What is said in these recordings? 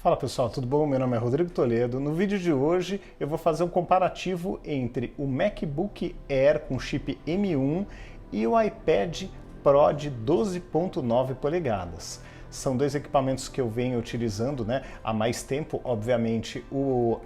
Fala pessoal, tudo bom? Meu nome é Rodrigo Toledo. No vídeo de hoje eu vou fazer um comparativo entre o MacBook Air com chip M1 e o iPad Pro de 12.9 polegadas. São dois equipamentos que eu venho utilizando, há mais tempo, obviamente, o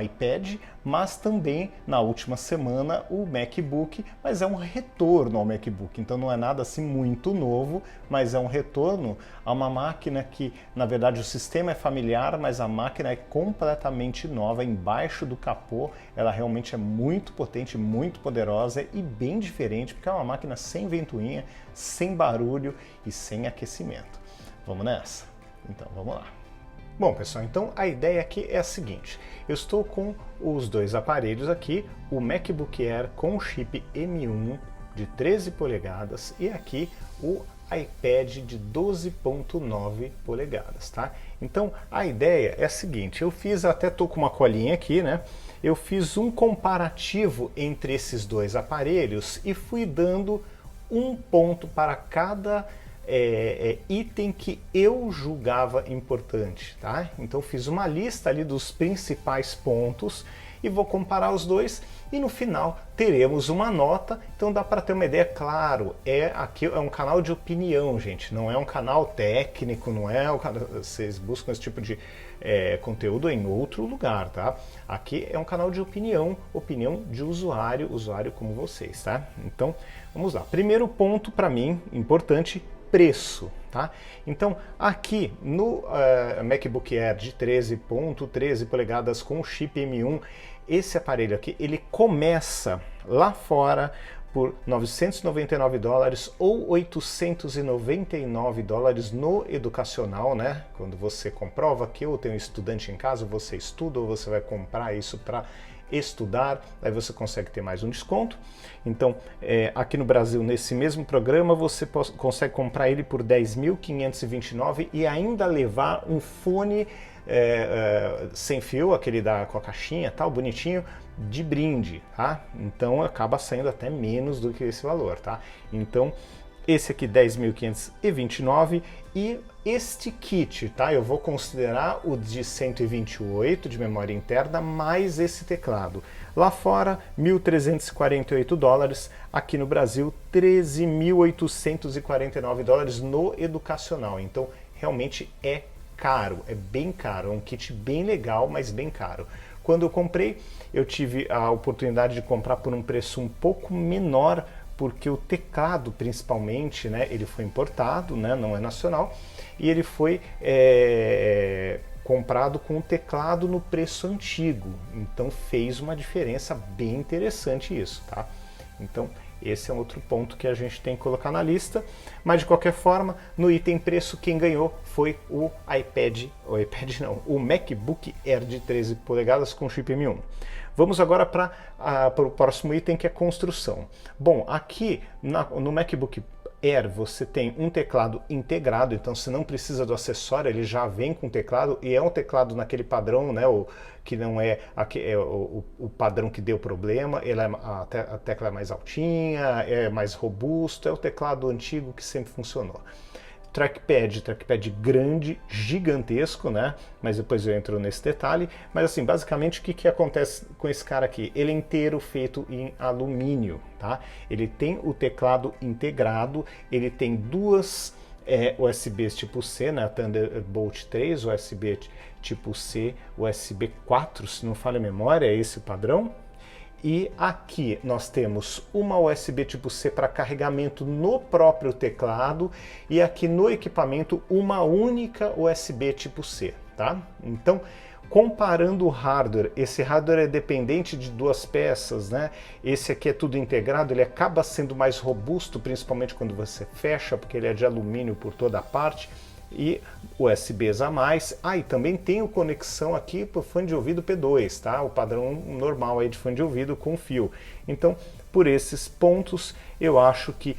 iPad, mas também na última semana o MacBook, mas é um retorno ao MacBook, então não é nada assim muito novo, mas é um retorno a uma máquina que, na verdade, o sistema é familiar, mas a máquina é completamente nova, embaixo do capô, ela realmente é muito potente, muito poderosa e bem diferente, porque é uma máquina sem ventoinha, sem barulho e sem aquecimento. Vamos nessa? Então vamos lá. Bom pessoal, então a ideia aqui é a seguinte, eu estou com os dois aparelhos aqui, o MacBook Air com chip M1 de 13 polegadas e aqui o iPad de 12.9 polegadas, tá? Então a ideia é a seguinte, eu fiz, até tô com uma colinha aqui, eu fiz um comparativo entre esses dois aparelhos e fui dando um ponto para cada item que eu julgava importante, tá? Então fiz uma lista ali dos principais pontos e vou comparar os dois e no final teremos uma nota, então dá para ter uma ideia, claro, aqui é um canal de opinião, gente, não é um canal técnico, não é vocês buscam esse tipo de conteúdo em outro lugar, tá? Aqui é um canal de opinião de usuário como vocês, tá? Então, vamos lá. Primeiro ponto para mim, importante, preço, tá? Então, aqui no MacBook Air de 13.13 polegadas com chip M1, esse aparelho aqui, ele começa lá fora por $999 ou $899 no educacional, Quando você comprova que eu tenho um estudante em casa, você estuda ou você vai comprar isso para estudar, aí você consegue ter mais um desconto. Então, aqui no Brasil, nesse mesmo programa, você consegue comprar ele por R$10.529 e ainda levar um fone sem fio, aquele com a caixinha, tal, bonitinho, de brinde, tá? Então acaba saindo até menos do que esse valor, tá? Então, esse aqui R$10.529 e este kit, tá? Eu vou considerar o de 128 de memória interna mais esse teclado. Lá fora, $1.348, aqui no Brasil, $13.849 no educacional. Então, realmente é caro, é bem caro, é um kit bem legal, mas bem caro. Quando eu comprei, eu tive a oportunidade de comprar por um preço um pouco menor, porque o teclado, principalmente, ele foi importado, não é nacional, e ele foi comprado com o teclado no preço antigo, então fez uma diferença bem interessante isso, tá? Então esse é outro ponto que a gente tem que colocar na lista, mas de qualquer forma, no item preço, quem ganhou foi o o MacBook Air de 13 polegadas com chip M1. Vamos agora para o próximo item, que é construção. Bom, aqui no MacBook Air você tem um teclado integrado, então você não precisa do acessório, ele já vem com teclado, e é um teclado naquele padrão, que não é o padrão que deu problema, a tecla é mais altinha, é mais robusto, é o teclado antigo que sempre funcionou. Trackpad grande, gigantesco, mas depois eu entro nesse detalhe. Mas assim, basicamente o que acontece com esse cara aqui? Ele é inteiro feito em alumínio, tá? Ele tem o teclado integrado, ele tem duas USBs tipo C, Thunderbolt 3, USB tipo C, USB 4, se não falha a memória, é esse o padrão. E aqui nós temos uma USB tipo C para carregamento no próprio teclado e aqui no equipamento uma única USB tipo C, tá? Então, comparando o hardware, esse hardware é dependente de duas peças, Esse aqui é tudo integrado, ele acaba sendo mais robusto, principalmente quando você fecha, porque ele é de alumínio por toda a parte. E USBs a mais. E também tem conexão aqui para o fone de ouvido P2, tá? O padrão normal aí de fone de ouvido com fio. Então, por esses pontos, eu acho que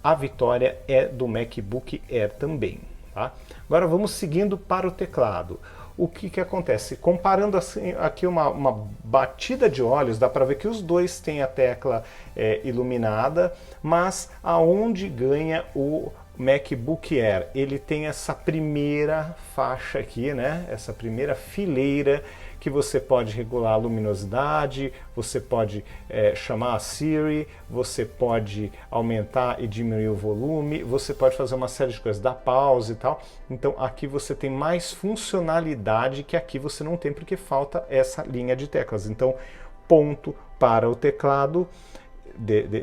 a vitória é do MacBook Air também, tá? Agora vamos seguindo para o teclado. O que acontece? Comparando assim, aqui uma batida de olhos, dá para ver que os dois têm a tecla iluminada, mas aonde ganha o MacBook Air, ele tem essa primeira faixa aqui, né? Essa primeira fileira que você pode regular a luminosidade, você pode chamar a Siri, você pode aumentar e diminuir o volume, você pode fazer uma série de coisas, dar pausa e tal. Então aqui você tem mais funcionalidade que aqui você não tem porque falta essa linha de teclas. Então ponto para o teclado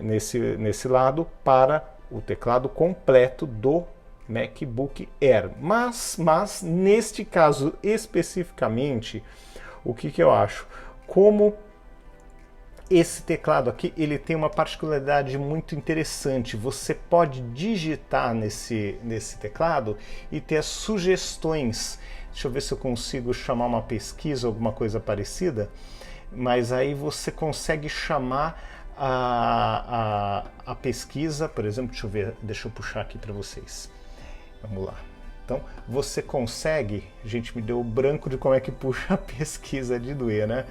nesse lado, para o teclado completo do MacBook Air. Mas neste caso especificamente, o que eu acho? Como esse teclado aqui, ele tem uma particularidade muito interessante. Você pode digitar nesse teclado e ter as sugestões. Deixa eu ver se eu consigo chamar uma pesquisa, alguma coisa parecida. Mas aí você consegue chamar a pesquisa, por exemplo, deixa eu puxar aqui para vocês. Vamos lá. Então, você consegue, gente, me deu o branco de como é que puxa a pesquisa de doer, né?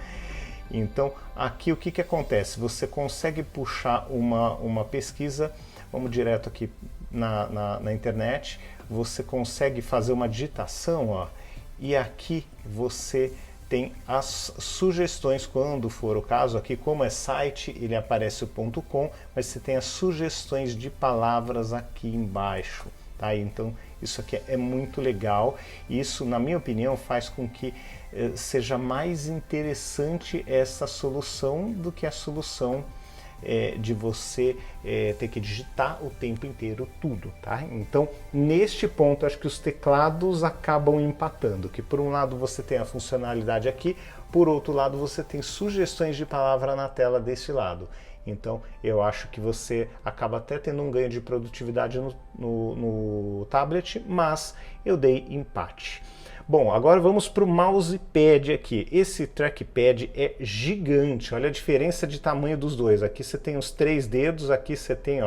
Então, aqui o que acontece? Você consegue puxar uma pesquisa, vamos direto aqui na internet, você consegue fazer uma digitação, ó, e aqui você tem as sugestões, quando for o caso. Aqui, como é site, ele aparece o .com, mas você tem as sugestões de palavras aqui embaixo, tá? Então, isso aqui é muito legal. Isso, na minha opinião, faz com que seja mais interessante essa solução do que a solução de você ter que digitar o tempo inteiro tudo, tá? Então, neste ponto, acho que os teclados acabam empatando, que por um lado você tem a funcionalidade aqui, por outro lado você tem sugestões de palavra na tela desse lado. Então, eu acho que você acaba até tendo um ganho de produtividade no tablet, mas eu dei empate. Bom, agora vamos para o mousepad aqui. Esse trackpad é gigante, olha a diferença de tamanho dos dois. Aqui você tem os 3 dedos, aqui você tem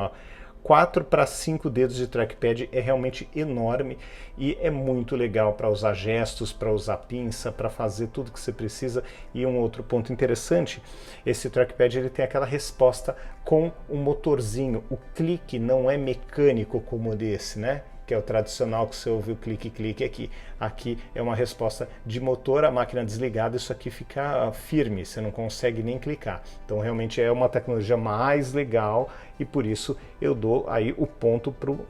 4 para 5 dedos de trackpad, é realmente enorme e é muito legal para usar gestos, para usar pinça, para fazer tudo que você precisa. E um outro ponto interessante, esse trackpad ele tem aquela resposta com um motorzinho. O clique não é mecânico como desse, né? Que é o tradicional que você ouve o clique aqui. Aqui é uma resposta de motor, a máquina desligada, isso aqui fica firme, você não consegue nem clicar. Então realmente é uma tecnologia mais legal e por isso eu dou aí o ponto para o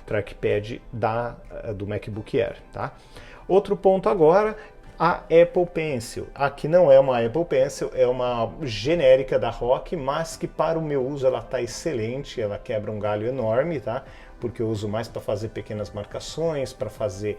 trackpad do MacBook Air, tá? Outro ponto agora, a Apple Pencil. Aqui não é uma Apple Pencil, é uma genérica da ROC, mas que para o meu uso ela está excelente, ela quebra um galho enorme, tá? Porque eu uso mais para fazer pequenas marcações, para fazer,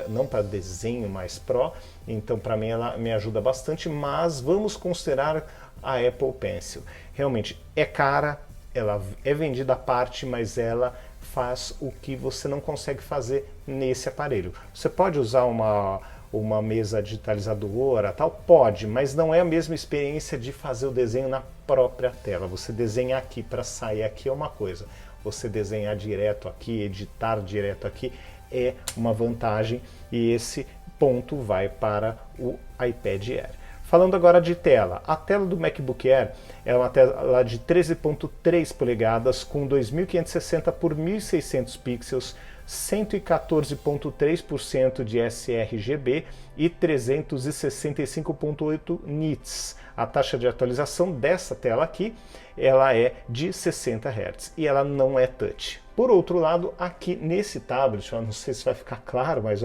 não para desenho mais pro, então para mim ela me ajuda bastante, mas vamos considerar a Apple Pencil. Realmente é cara, ela é vendida à parte, mas ela faz o que você não consegue fazer nesse aparelho. Você pode usar uma mesa digitalizadora, tal? Pode, mas não é a mesma experiência de fazer o desenho na própria tela. Você desenhar aqui para sair aqui é uma coisa. Você desenhar direto aqui, editar direto aqui é uma vantagem e esse ponto vai para o iPad Air. Falando agora de tela, a tela do MacBook Air é uma tela de 13.3 polegadas com 2560 por 1600 pixels, 114.3% de sRGB e 365.8 nits. A taxa de atualização dessa tela aqui, ela é de 60 Hz e ela não é touch. Por outro lado, aqui nesse tablet, eu não sei se vai ficar claro, mas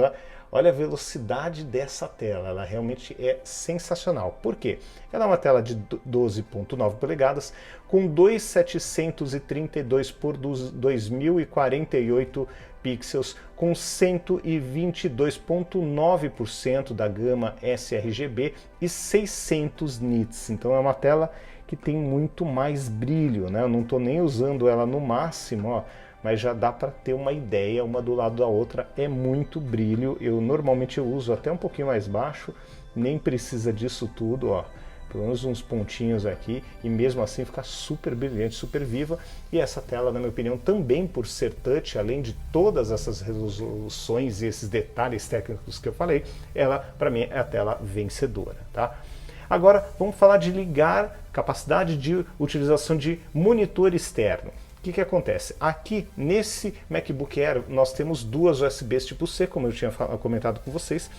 olha a velocidade dessa tela, ela realmente é sensacional. Por quê? Ela é uma tela de 12.9 polegadas com 2732 por 2048 pixels com 122.9% da gama sRGB e 600 nits. Então é uma tela que tem muito mais brilho, né? Eu não estou nem usando ela no máximo, ó, mas já dá para ter uma ideia, uma do lado da outra, é muito brilho. Eu normalmente uso até um pouquinho mais baixo, nem precisa disso tudo, ó. Pelo menos uns pontinhos aqui, e mesmo assim fica super brilhante, super viva. E essa tela, na minha opinião, também por ser touch, além de todas essas resoluções e esses detalhes técnicos que eu falei, ela, para mim, é a tela vencedora, tá? Agora, vamos falar de ligar, capacidade de utilização de monitor externo. que acontece? Aqui nesse MacBook Air nós temos duas USBs tipo C, como eu tinha comentado com vocês,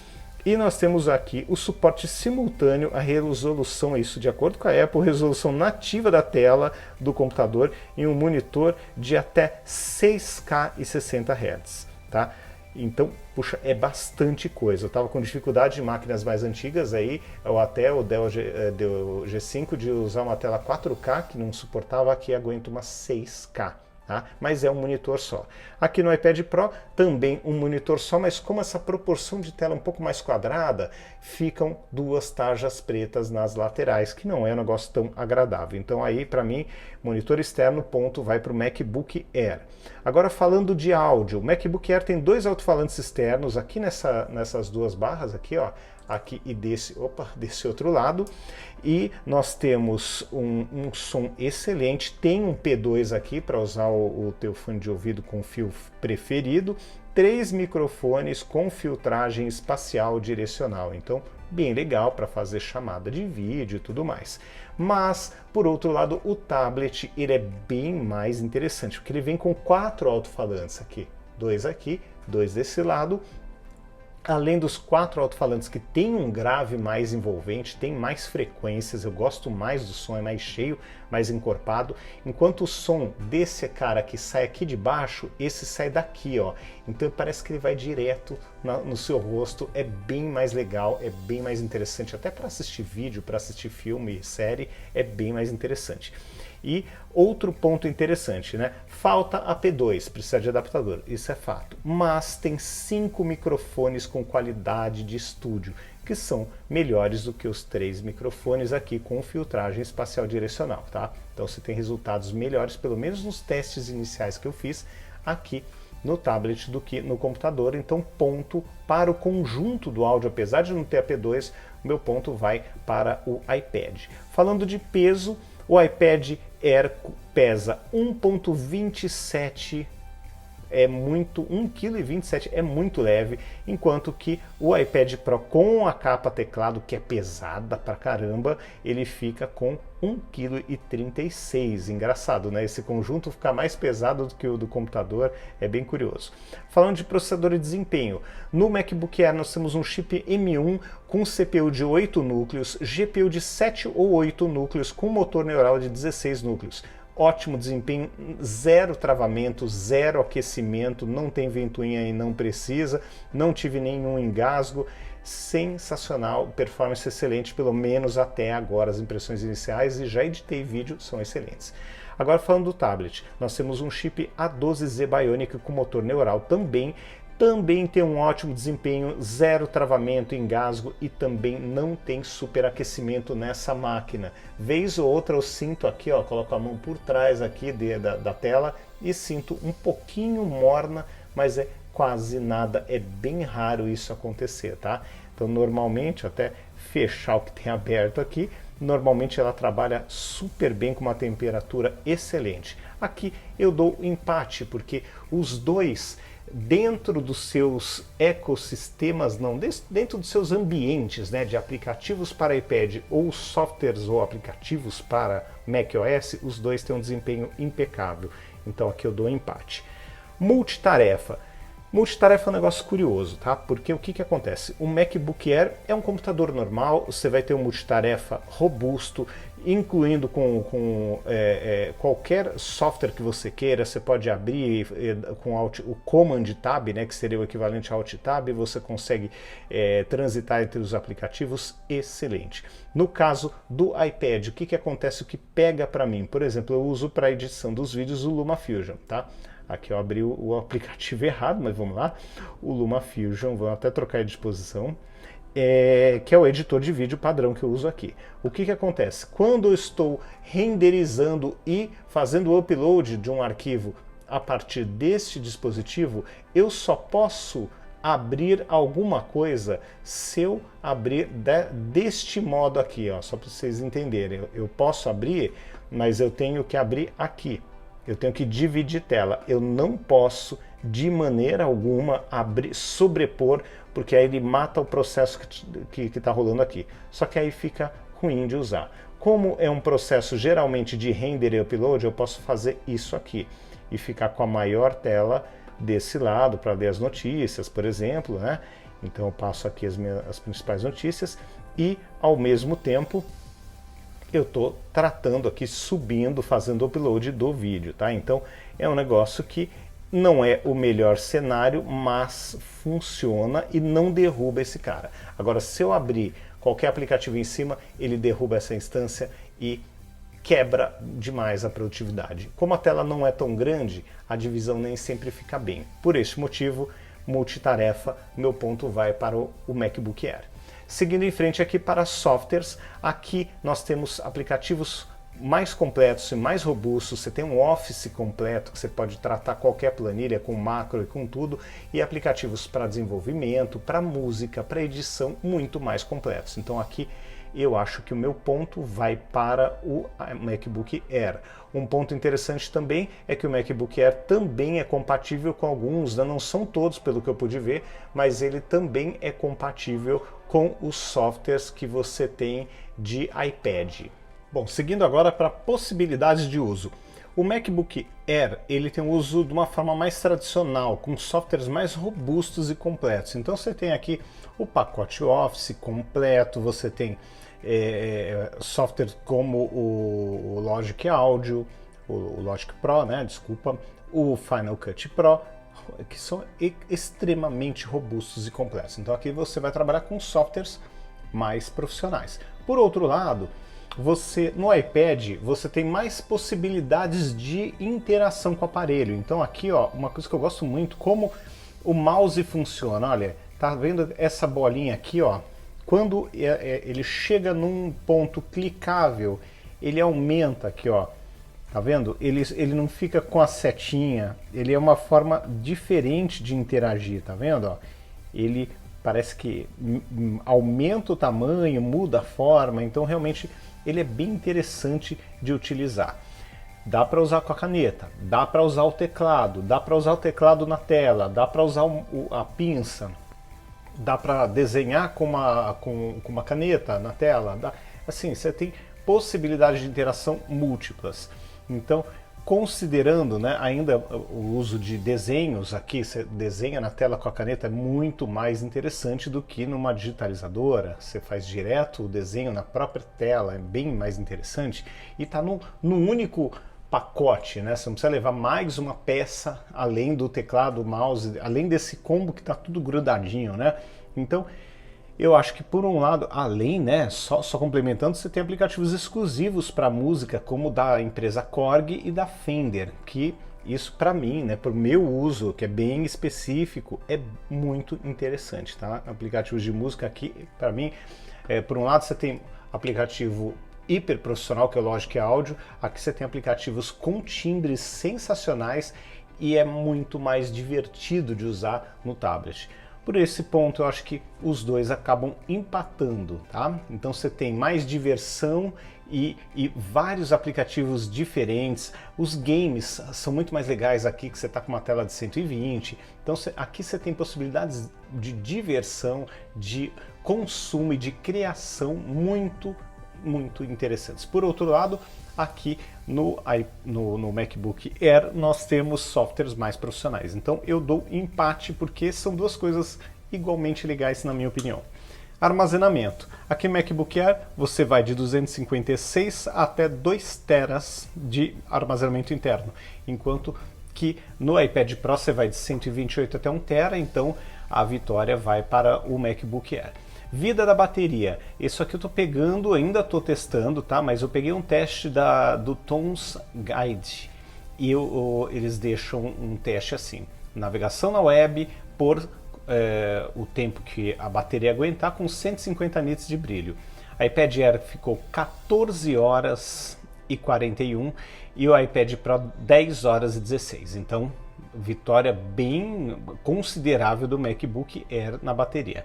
e nós temos aqui o suporte simultâneo, a resolução, isso de acordo com a Apple, resolução nativa da tela do computador em um monitor de até 6K e 60 Hz, tá? Então, puxa, é bastante coisa. Eu estava com dificuldade de máquinas mais antigas aí, ou até o Dell G5 de usar uma tela 4K que não suportava, aqui aguenta uma 6K. Tá? Mas é um monitor só. Aqui no iPad Pro também um monitor só, mas como essa proporção de tela é um pouco mais quadrada, ficam duas tarjas pretas nas laterais, que não é um negócio tão agradável. Então aí, para mim, monitor externo, ponto, vai para o MacBook Air. Agora falando de áudio, o MacBook Air tem dois alto-falantes externos aqui nessas duas barras aqui, ó, aqui e desse outro lado, e nós temos um som excelente, tem um P2 aqui para usar o teu fone de ouvido com fio preferido, 3 microfones com filtragem espacial direcional, então bem legal para fazer chamada de vídeo e tudo mais. Mas, por outro lado, o tablet ele é bem mais interessante, porque ele vem com 4 alto-falantes aqui, 2 aqui, 2 desse lado. Além dos 4 alto-falantes que tem um grave mais envolvente, tem mais frequências, eu gosto mais do som, é mais cheio, mais encorpado, enquanto o som desse cara que sai aqui de baixo, esse sai daqui, ó. Então parece que ele vai direto no seu rosto, é bem mais legal, é bem mais interessante, até para assistir vídeo, para assistir filme, série, é bem mais interessante. E outro ponto interessante, né? Falta a P2, precisa de adaptador, isso é fato. Mas tem 5 microfones com qualidade de estúdio, que são melhores do que os 3 microfones aqui com filtragem espacial direcional, tá? Então você tem resultados melhores, pelo menos nos testes iniciais que eu fiz aqui no tablet do que no computador. Então ponto para o conjunto do áudio, apesar de não ter a P2, o meu ponto vai para o iPad. Falando de peso, o iPad Air pesa 1,27 kg, é muito, 1,27 kg é muito leve, enquanto que o iPad Pro com a capa teclado, que é pesada pra caramba, ele fica com 1,36 kg. Engraçado, né? Esse conjunto ficar mais pesado do que o do computador, é bem curioso. Falando de processador e desempenho, no MacBook Air nós temos um chip M1 com CPU de 8 núcleos, GPU de 7 ou 8 núcleos, com motor neural de 16 núcleos. Ótimo desempenho, zero travamento, zero aquecimento, não tem ventoinha e não precisa, não tive nenhum engasgo, sensacional, performance excelente, pelo menos até agora, as impressões iniciais, e já editei vídeo, são excelentes. Agora falando do tablet, nós temos um chip A12Z Bionic com motor neural também tem um ótimo desempenho, zero travamento, engasgo, e também não tem superaquecimento nessa máquina. Vez ou outra eu sinto aqui, ó, coloco a mão por trás aqui da tela e sinto um pouquinho morna, mas é quase nada, é bem raro isso acontecer, tá? Então normalmente, até fechar o que tem aberto aqui, normalmente ela trabalha super bem com uma temperatura excelente. Aqui eu dou empate, porque os dois, dentro dos seus ecossistemas, não, dentro dos seus ambientes, né, de aplicativos para iPad ou softwares ou aplicativos para macOS, os dois têm um desempenho impecável. Então aqui eu dou empate. Multitarefa. Multitarefa é um negócio curioso, tá? Porque o que acontece? O MacBook Air é um computador normal, você vai ter um multitarefa robusto, incluindo com qualquer software que você queira. Você pode abrir com o Command Tab, né, que seria o equivalente ao Alt Tab, você consegue transitar entre os aplicativos, excelente. No caso do iPad, o que acontece, o que pega para mim? Por exemplo, eu uso para edição dos vídeos o LumaFusion, tá? Aqui eu abri o aplicativo errado, mas vamos lá. O LumaFusion, vamos até trocar de disposição, que é o editor de vídeo padrão que eu uso aqui. O que acontece? Quando eu estou renderizando e fazendo o upload de um arquivo a partir deste dispositivo, eu só posso abrir alguma coisa se eu abrir deste modo aqui, ó, só para vocês entenderem. Eu posso abrir, mas eu tenho que abrir aqui. Eu tenho que dividir tela, eu não posso de maneira alguma sobrepor, porque aí ele mata o processo que está rolando aqui. Só que aí fica ruim de usar. Como é um processo geralmente de render e upload, eu posso fazer isso aqui e ficar com a maior tela desse lado para ler as notícias, por exemplo, né? Então eu passo aqui as principais notícias e, ao mesmo tempo, eu estou tratando aqui, subindo, fazendo o upload do vídeo, tá? Então é um negócio que não é o melhor cenário, mas funciona e não derruba esse cara. Agora, se eu abrir qualquer aplicativo em cima, ele derruba essa instância e quebra demais a produtividade. Como a tela não é tão grande, a divisão nem sempre fica bem. Por este motivo, multitarefa, meu ponto vai para o MacBook Air. Seguindo em frente aqui para softwares, aqui nós temos aplicativos mais completos e mais robustos. Você tem um Office completo que você pode tratar qualquer planilha com macro e com tudo, e aplicativos para desenvolvimento, para música, para edição muito mais completos. Então aqui eu acho que o meu ponto vai para o MacBook Air. Um ponto interessante também é que o MacBook Air também é compatível com alguns, não são todos pelo que eu pude ver, mas ele também é compatível com os softwares que você tem de iPad. Bom, seguindo agora para possibilidades de uso. O MacBook Air ele tem um uso de uma forma mais tradicional, com softwares mais robustos e completos. Então você tem aqui o pacote Office completo, você tem softwares como o Logic Audio, o Logic Pro, né, desculpa, o Final Cut Pro, que são extremamente robustos e completos. Então aqui você vai trabalhar com softwares mais profissionais. Por outro lado, no iPad você tem mais possibilidades de interação com o aparelho. Então aqui, ó, uma coisa que eu gosto muito, como o mouse funciona. Olha, tá vendo essa bolinha aqui, ó? Quando ele chega num ponto clicável, ele aumenta aqui, ó. Tá vendo? Ele não fica com a setinha, ele é uma forma diferente de interagir, tá vendo? Ó? Ele parece que aumenta o tamanho, muda a forma, então realmente ele é bem interessante de utilizar. Dá para usar com a caneta, dá para usar o teclado, dá para usar o teclado na tela, dá para usar a pinça, dá para desenhar com uma caneta na tela. Assim, você tem possibilidades de interação múltiplas. Então, considerando, né, ainda o uso de desenhos aqui, você desenha na tela com a caneta, é muito mais interessante do que numa digitalizadora. Você faz direto o desenho na própria tela, é bem mais interessante e está num único pacote, né? Você não precisa levar mais uma peça além do teclado, mouse, além desse combo que está tudo grudadinho, né? Então, eu acho que por um lado, além, né, só complementando, você tem aplicativos exclusivos para música, como da empresa Korg e da Fender, que isso para mim, né, para o meu uso, que é bem específico, é muito interessante, tá? Aplicativos de música aqui, para mim, por um lado você tem aplicativo hiper profissional, que é o Logic Audio, aqui você tem aplicativos com timbres sensacionais e é muito mais divertido de usar no tablet. Por esse ponto, eu acho que os dois acabam empatando, tá? Então você tem mais diversão e vários aplicativos diferentes. Os games são muito mais legais aqui, que você está com uma tela de 120. Então aqui você tem possibilidades de diversão, de consumo e de criação muito interessantes. Por outro lado, aqui no MacBook Air nós temos softwares mais profissionais. Então eu dou empate porque são duas coisas igualmente legais na minha opinião. Armazenamento. Aqui no MacBook Air você vai de 256 até 2 teras de armazenamento interno, enquanto que no iPad Pro você vai de 128 até 1 tera, então a vitória vai para o MacBook Air. Vida da bateria. Isso aqui eu tô pegando, ainda estou testando, tá? Mas eu peguei um teste do Tom's Guide e eles deixam um teste assim: navegação na web por o tempo que a bateria aguentar, com 150 nits de brilho. A iPad Air ficou 14 horas e 41 e o iPad Pro 10 horas e 16. Então, vitória bem considerável do MacBook Air na bateria.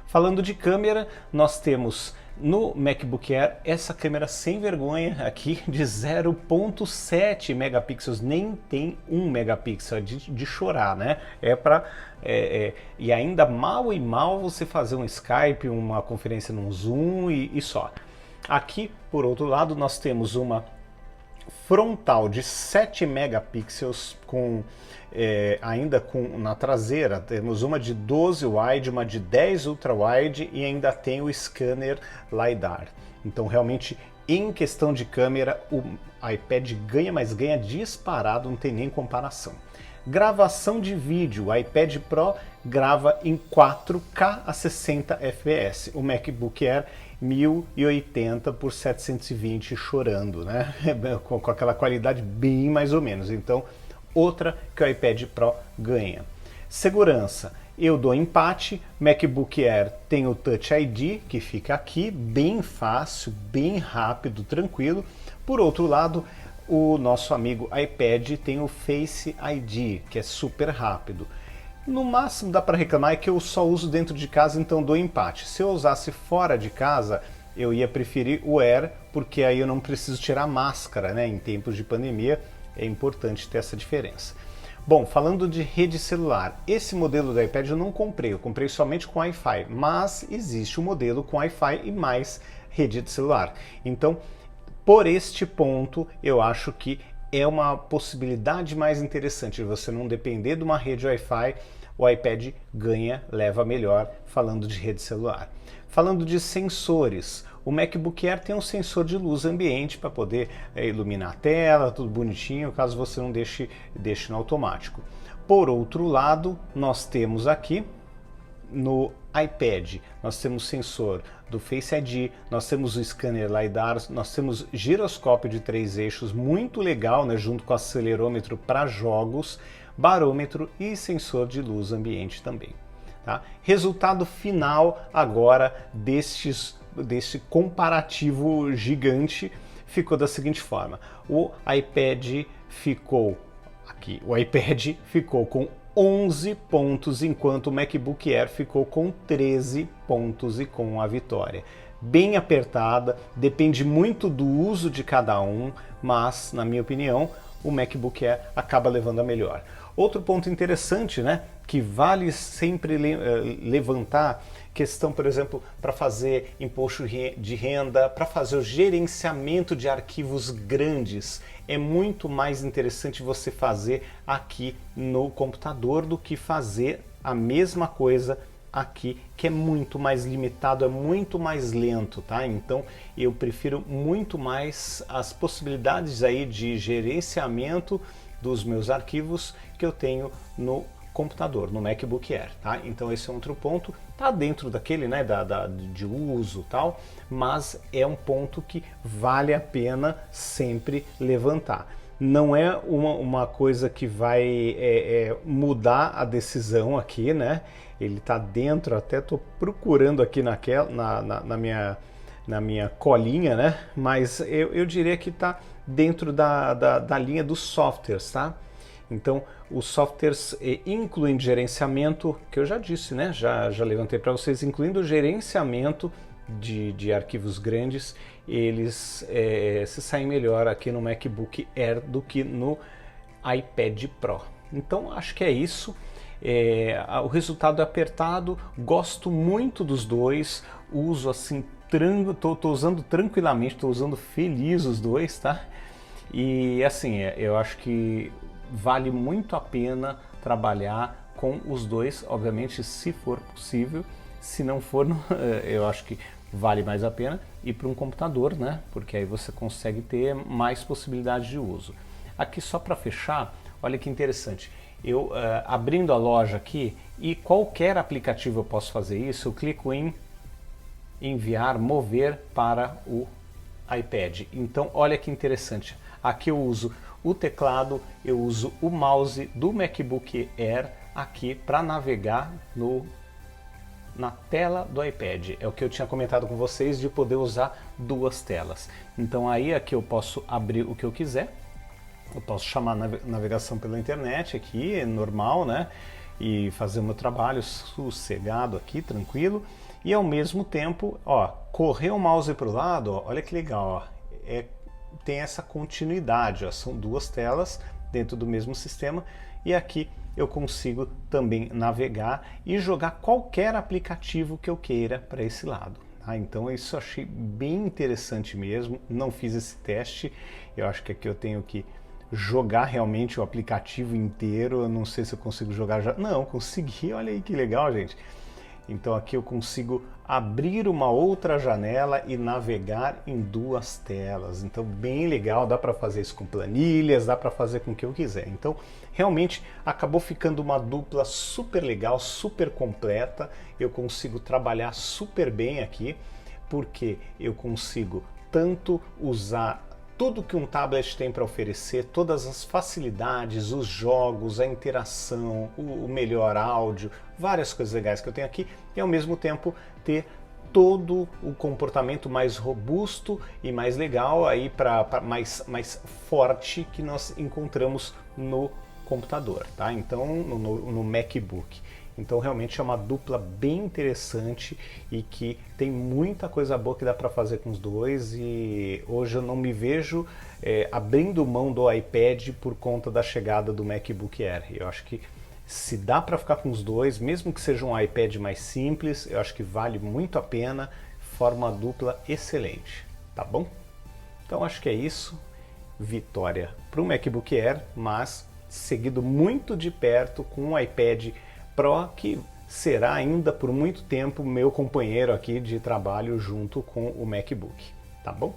Falando de câmera, nós temos no MacBook Air essa câmera sem vergonha aqui de 0.7 megapixels, nem tem 1 megapixel, de chorar, né? E ainda mal você fazer um Skype, uma conferência num Zoom e só. Aqui, por outro lado, nós temos uma frontal de 7 megapixels com ainda na traseira temos uma de 12 wide, uma de 10 ultra wide e ainda tem o scanner LiDAR. Então realmente em questão de câmera o iPad ganha, mas ganha disparado, não tem nem comparação. Gravação de vídeo, o iPad Pro grava em 4K a 60 fps, o MacBook Air 1080 por 720 chorando, né? Com aquela qualidade bem mais ou menos. Então, outra que o iPad Pro ganha. Segurança, eu dou empate. MacBook Air tem o Touch ID, que fica aqui, bem fácil, bem rápido, tranquilo. Por outro lado, o nosso amigo iPad tem o Face ID, que é super rápido. No máximo dá para reclamar é que eu só uso dentro de casa, então dou empate. Se eu usasse fora de casa, eu ia preferir o Air, porque aí eu não preciso tirar máscara, né? Em tempos de pandemia é importante ter essa diferença. Bom, falando de rede celular, esse modelo do iPad eu não comprei, eu comprei somente com Wi-Fi, mas existe um modelo com Wi-Fi e mais rede de celular. Então, por este ponto, eu acho que é uma possibilidade mais interessante de você não depender de uma rede Wi-Fi. O iPad ganha, leva melhor, falando de rede celular. Falando de sensores, o MacBook Air tem um sensor de luz ambiente para poder iluminar a tela, tudo bonitinho, caso você não deixe no automático. Por outro lado, nós temos aqui no iPad, nós temos sensor do Face ID, nós temos o scanner LiDAR, nós temos giroscópio de 3 eixos, muito legal, né, junto com acelerômetro para jogos, barômetro e sensor de luz ambiente também. Tá? Resultado final agora desse comparativo gigante ficou da seguinte forma: o iPad ficou com 11 pontos, enquanto o MacBook Air ficou com 13 pontos e com a vitória. Bem apertada, depende muito do uso de cada um, mas, na minha opinião, o MacBook Air acaba levando a melhor. Outro ponto interessante, né, que vale sempre levantar, questão, por exemplo, para fazer imposto de renda, para fazer o gerenciamento de arquivos grandes, é muito mais interessante você fazer aqui no computador do que fazer a mesma coisa aqui, que é muito mais limitado, é muito mais lento, tá? Então eu prefiro muito mais as possibilidades aí de gerenciamento dos meus arquivos que eu tenho no computador, no MacBook Air, tá? Então esse é outro ponto, tá dentro daquele, né, de uso tal, mas é um ponto que vale a pena sempre levantar. Não é uma coisa que vai mudar a decisão aqui, né? Ele tá dentro, até tô procurando aqui na minha colinha, né? Mas eu diria que tá dentro da linha dos softwares, tá? Então, os softwares incluindo gerenciamento, que eu já disse, né? Já levantei para vocês, incluindo o gerenciamento de arquivos grandes, eles se saem melhor aqui no MacBook Air do que no iPad Pro. Então, acho que é isso. O resultado é apertado, gosto muito dos dois, uso assim, tô usando tranquilamente, tô usando feliz os dois, tá? E assim, eu acho que vale muito a pena trabalhar com os dois, obviamente, se for possível. Se não for, eu acho que vale mais a pena ir para um computador, né? Porque aí você consegue ter mais possibilidades de uso. Aqui só para fechar, olha que interessante. Eu abrindo a loja aqui, e qualquer aplicativo eu posso fazer isso, eu clico em enviar, mover para o iPad. Então olha que interessante. Aqui eu uso o teclado, eu uso o mouse do MacBook Air aqui para navegar na tela do iPad. É o que eu tinha comentado com vocês de poder usar duas telas. Então aí aqui eu posso abrir o que eu quiser. Eu posso chamar navegação pela internet aqui, é normal, né? E fazer o meu trabalho sossegado aqui, tranquilo. E ao mesmo tempo, ó, correr o mouse para o lado, ó, olha que legal, ó, tem essa continuidade, ó, são duas telas dentro do mesmo sistema. E aqui eu consigo também navegar e jogar qualquer aplicativo que eu queira para esse lado. Ah, então isso eu achei bem interessante mesmo, não fiz esse teste, eu acho que aqui eu tenho que jogar realmente o aplicativo inteiro, eu não sei se eu consigo jogar já, não, consegui, olha aí que legal, gente. Então aqui eu consigo abrir uma outra janela e navegar em duas telas. Então bem legal, dá para fazer isso com planilhas, dá para fazer com o que eu quiser. Então realmente acabou ficando uma dupla super legal, super completa. Eu consigo trabalhar super bem aqui, porque eu consigo tanto usar tudo que um tablet tem para oferecer, todas as facilidades, os jogos, a interação, o melhor áudio, várias coisas legais que eu tenho aqui, e ao mesmo tempo ter todo o comportamento mais robusto e mais legal, aí para mais forte que nós encontramos no computador, tá? Então no MacBook. Então realmente é uma dupla bem interessante e que tem muita coisa boa que dá para fazer com os dois, e hoje eu não me vejo abrindo mão do iPad por conta da chegada do MacBook Air. Eu acho que se dá para ficar com os dois, mesmo que seja um iPad mais simples, eu acho que vale muito a pena, forma uma dupla excelente, tá bom? Então acho que é isso, vitória para o MacBook Air, mas seguido muito de perto com o iPad Pro, que será ainda por muito tempo meu companheiro aqui de trabalho junto com o MacBook, tá bom?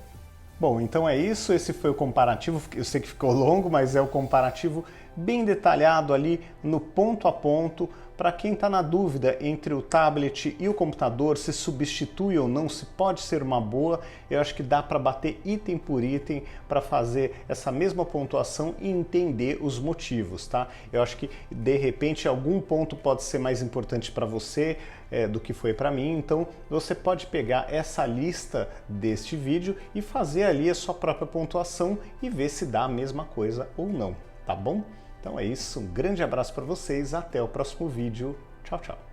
Bom, então é isso, esse foi o comparativo, eu sei que ficou longo, mas é o comparativo bem detalhado ali no ponto a ponto, para quem está na dúvida entre o tablet e o computador, se substitui ou não, se pode ser uma boa, eu acho que dá para bater item por item para fazer essa mesma pontuação e entender os motivos, tá? Eu acho que de repente algum ponto pode ser mais importante para você do que foi para mim, então você pode pegar essa lista deste vídeo e fazer ali a sua própria pontuação e ver se dá a mesma coisa ou não, tá bom? Então é isso, um grande abraço para vocês, até o próximo vídeo, tchau, tchau!